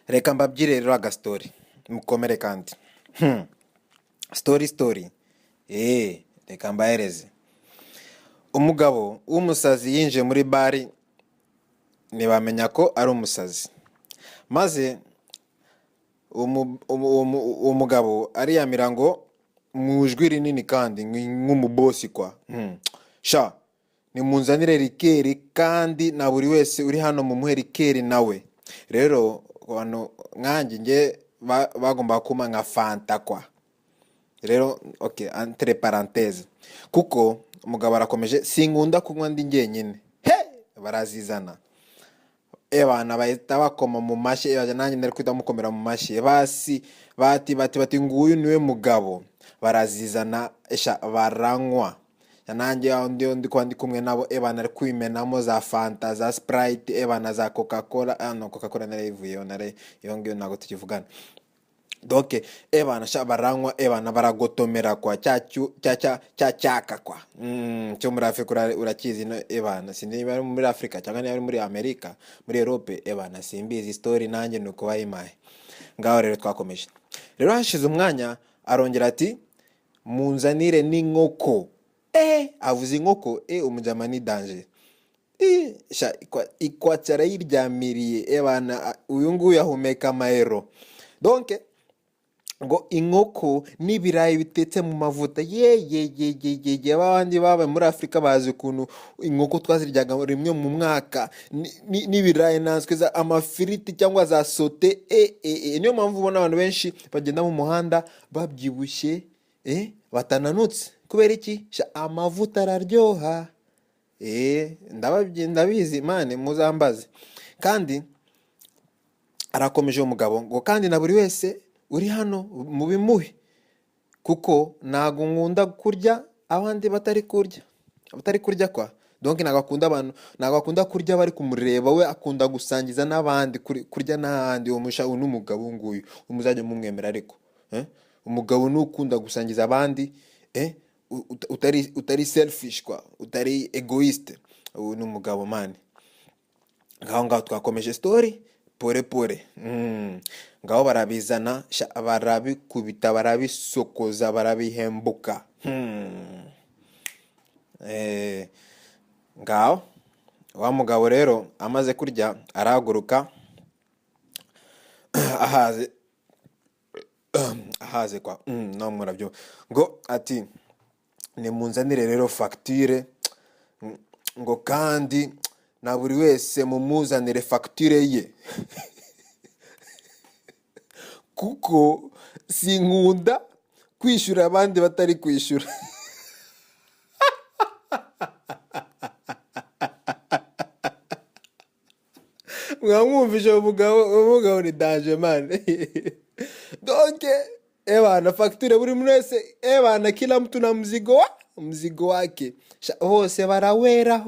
Reka mbabwire rero agastori mukomere kandi story reka mbahereze. Umugabo w'umusazi yinjiye muri bari ntibamenya ko ari umusazi, maze uwo mugabo ariyamira ngo mu ijwi rinini kandi nk'umubosi kwa sha nimunzanire rikeri kandi na buri wese uri hano mumuhe rikeri nawe. Rero wano nkanjye nge bagomba kuma nka fanta kwa. Rero okay, entre parenthèse, kuko umugabo arakomeje sinkunda kunywa ndi njyenyine. Barazizana ebana bahita bakoma mu mashi, nanjye nari kwita mukomera mu mashi basi bati nguyu niwe mugabo. Barazizana esha baranywa, nanjye ndi kwa ndi kumwe nabo ebana ari kwimenamo za fanta za sprite ebana za coca-cola. No, coca-cola narayivuyeho, iyo ngiyo ntabwo tukivugana. Donc ebana sha baranywa ebana baragotomera kwa cyaka kwa cyo muri Afrika urakizi no ebana, sindi bari muri Afrika cyangwa ni muri Amerika muri Europe ebana simbizi story nanjye nuko bayimaye. Ngaho rero twakomeje. Rero hashize umwanya arongera ati munzanire n'inkoko. Avuze inkoko umujama ni danger. Sha ikwacara yiryamiriye ebana uyu nguyu ahumeka mahero. Donc ngo inkoko n'ibirayi bitetse mu mavuta abandi baba muri Afrika bazi ukuntu inkoko twaziryaga rimwe mu mwaka n'ibirayi nanswe za amafiriti cyangwa za sote. Niyo mpamvu ubona abantu benshi bagenda mu muhanda babyibushye batananutse kubera iki amavuta araryoha. Ndabizi mane muzambaze. Kandi arakomeje umugabo ngo kandi na buri wese uri hano mu bimuhe, kuko ntago nkunda kurya abandi batari kurya kwa. Donc ntago akunda kurya bari kumureba, we akunda gusangiza n'abandi kurya n'ahandi. Umusha n'umugabo nguyu umuzajye mumwemera. Ariko umugabo n'ukunda gusangiza abandi, utari selfish kwa, utari egoiste. Uyu n'umugabo mani. Ngaho twakomeje story pore. Ngaho barabizana barabikubita barabisokoza barabihembuka. Ngaho wa mugabo rero amaze kurya arahaguruka ahaze kwa no murabyo ngo ati nimunzanire rero facture ngo kandi na buri wese mumuzanire facture ye kuko sinkunda kwishyura abandi batari kwishyura. Mwamwumvishe umugabo ni danger man. Donc ebana facture buri muntu wese ebana kila mtu na mzigo wake hose barawera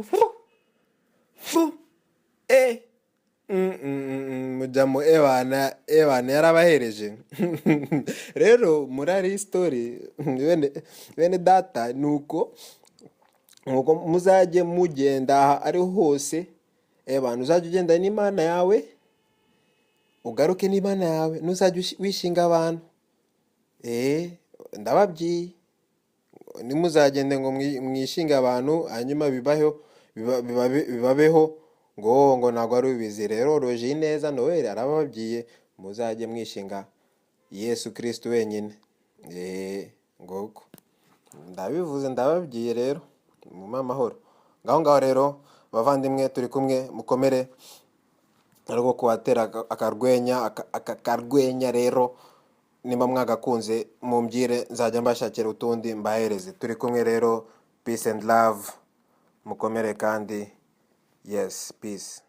mujamo ebana yarabahereje. Rero muri story bene data nuko muzajye mugenda ari hose ebana uzajye ugenda n'Imana yawe ugaruke n'Imana yawe, ntuzajye wishinga abantu. Ndababwiye nimuzagende ngo mwishinga abantu hanyuma bibabeho ngo ntabwo ari ubizi. Rero roje neza Noel arababwiye muzajye mwishinga Yesu Kristo wenyine. Ngoko ndabivuze ndababwiye. Rero mu amahoro ngaho rero bavandimwe turi kumwe mukomere ariko kuwatera akarwenya. Rero nimba mwagakunze mumbwire nzajya mbashakira utundi mbahereze. Turi kumwe rero, peace and love, mukomere kandi yes, peace.